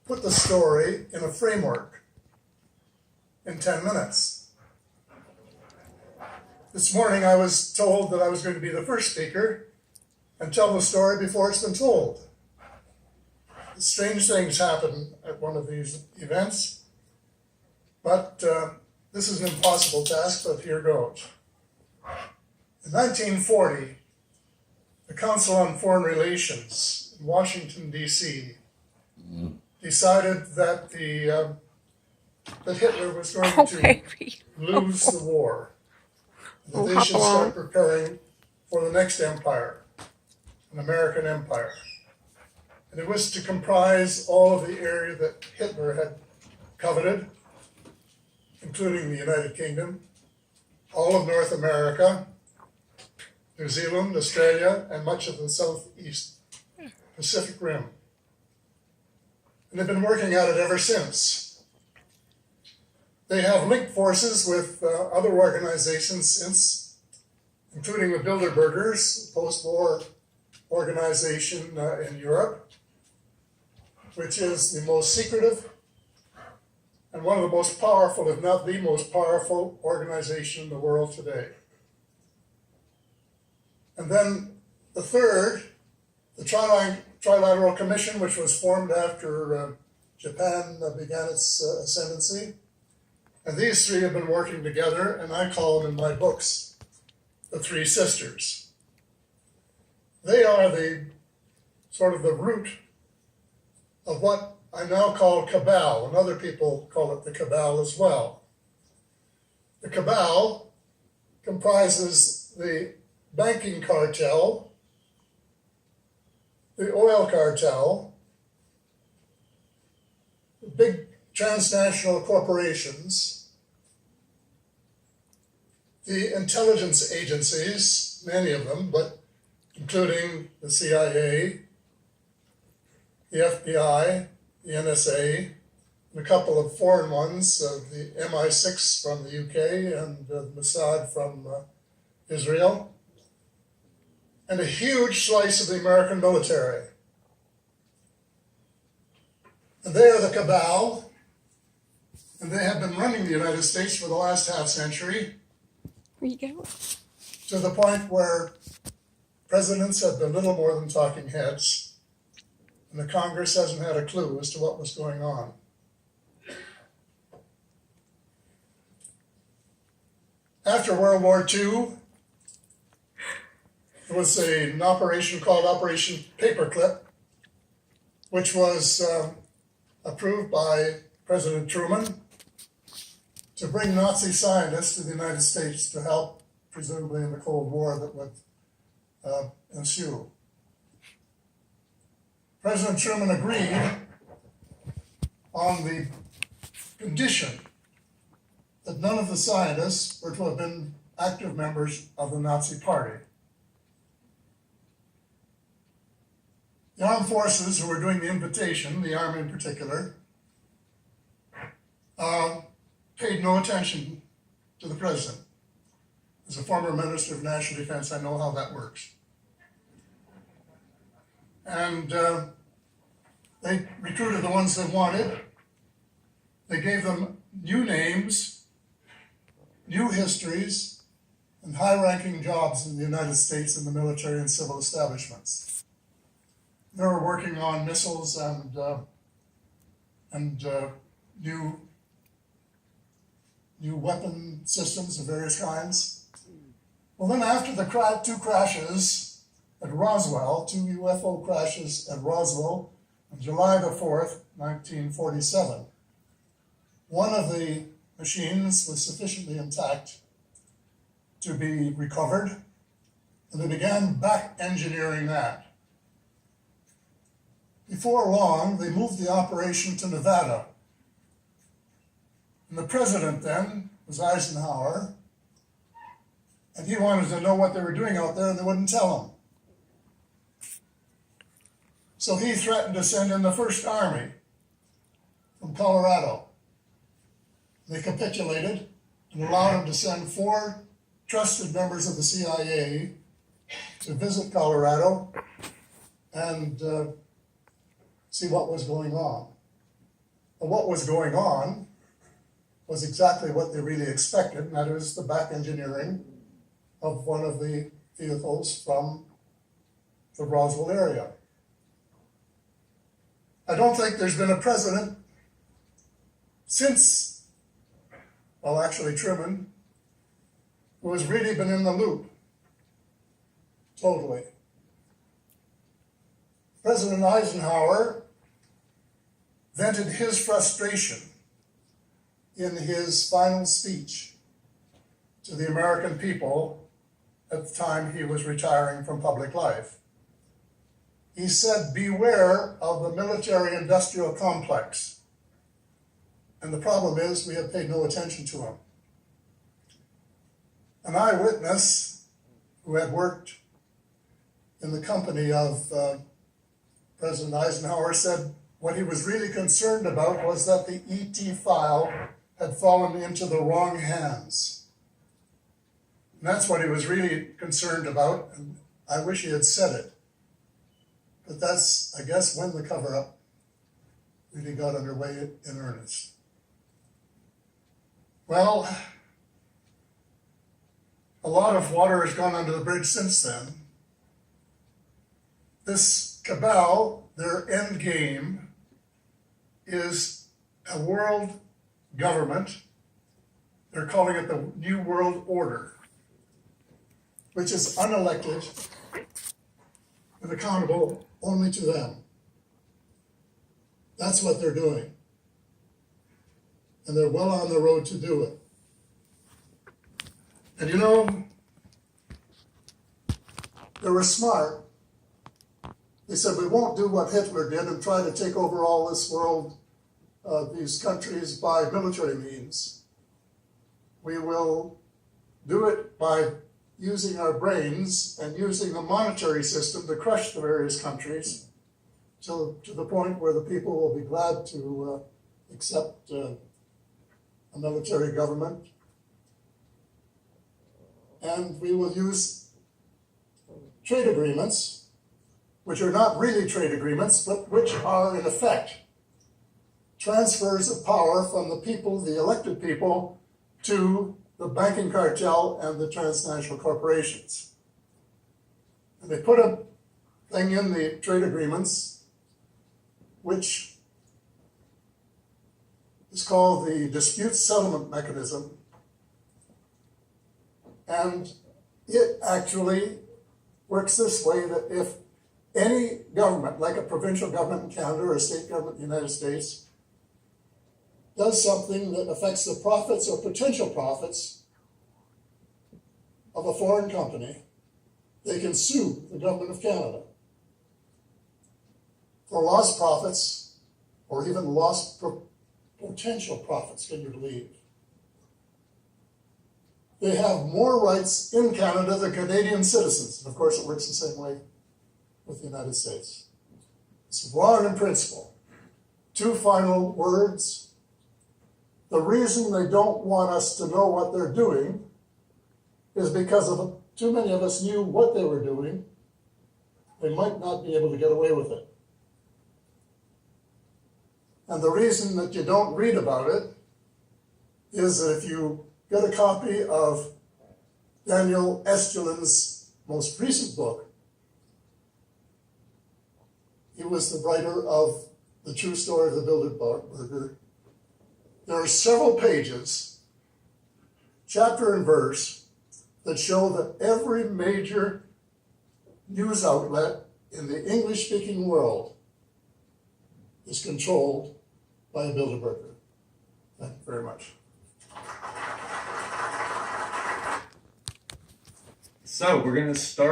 put the story in a framework in 10 minutes. This morning I was told that I was going to be the first speaker and tell the story before it's been told. Strange things happen at one of these events, but this is an impossible task, but here goes. In 1940, the Council on Foreign Relations in Washington, D.C. decided that that Hitler was going to lose the war. That they should start preparing for the next empire, an American empire. And it was to comprise all of the area that Hitler had coveted, including the United Kingdom, all of North America, New Zealand, Australia, and much of the Southeast Pacific Rim. And they've been working at it ever since. They have linked forces with other organizations since, including the Bilderbergers, post-war organization in Europe, which is the most secretive and one of the most powerful, if not the most powerful organization in the world today. And then the third, the Trilateral Commission, which was formed after Japan began its ascendancy. And these three have been working together, and I call them in my books the Three Sisters. They are the sort of the root of what I now call cabal, and other people call it the cabal as well. The cabal comprises the banking cartel, the oil cartel, the big transnational corporations, the intelligence agencies, many of them, but including the CIA, the FBI, the NSA, and a couple of foreign ones, the MI6 from the UK and the Mossad from Israel, and a huge slice of the American military. And they are the cabal, and they have been running the United States for the last half century. Where you go? To the point where presidents have been little more than talking heads, and the Congress hasn't had a clue as to what was going on. After World War II, there was an operation called Operation Paperclip, which was approved by President Truman to bring Nazi scientists to the United States to help, presumably in the Cold War that would ensue. President Truman agreed on the condition that none of the scientists were to have been active members of the Nazi Party. The armed forces who were doing the invitation, the Army in particular, paid no attention to the president. As a former Minister of National Defense, I know how that works. And they recruited the ones they wanted. They gave them new names, new histories, and high-ranking jobs in the United States in the military and civil establishments. They were working on missiles and new weapon systems of various kinds. Well, then after the two crashes at Roswell, two UFO crashes at Roswell on July the 4th, 1947, one of the machines was sufficiently intact to be recovered, and they began back engineering that. Before long, they moved the operation to Nevada. And the president then was Eisenhower, and he wanted to know what they were doing out there, and they wouldn't tell him. So he threatened to send in the First Army from Colorado. They capitulated and allowed him to send 4 trusted members of the CIA to visit Colorado and see what was going on. But what was going on was exactly what they really expected, and that is the back engineering of one of the vehicles from the Roswell area. I don't think there's been a president since, well, actually Truman, who has really been in the loop, totally. President Eisenhower vented his frustration in his final speech to the American people at the time he was retiring from public life. He said, "Beware of the military-industrial complex." And the problem is we have paid no attention to him. An eyewitness who had worked in the company of President Eisenhower said what he was really concerned about was that the ET file had fallen into the wrong hands. And that's what he was really concerned about, and I wish he had said it. But that's, I guess, when the cover-up really got underway in earnest. Well, a lot of water has gone under the bridge since then. This cabal, their end game, is a world government. They're calling it the New World Order, which is unelected and accountable only to them. That's what they're doing. And they're well on the road to do it. And you know, they were smart. They said, we won't do what Hitler did and try to take over all this world, these countries, by military means. We will do it by using our brains and using the monetary system to crush the various countries to the point where the people will be glad to accept a military government. And we will use trade agreements, which are not really trade agreements, but which are in effect transfers of power from the people, the elected people, to the banking cartel and the transnational corporations. And they put a thing in the trade agreements, which is called the dispute settlement mechanism. And it actually works this way, that if any government, like a provincial government in Canada or a state government in the United States, does something that affects the profits or potential profits of a foreign company, they can sue the government of Canada for lost profits or even lost potential profits, can you believe? They have more rights in Canada than Canadian citizens. And of course, it works the same way with the United States. It's wrong in principle. Two final words. The reason they don't want us to know what they're doing is because of too many of us knew what they were doing. They might not be able to get away with it. And the reason that you don't read about it is that if you get a copy of Daniel Estulin's most recent book, he was the writer of The True Story of the Bilderberger. There are several pages, chapter and verse, that show that every major news outlet in the English-speaking world is controlled by a Bilderberger. Thank you very much. So we're going to start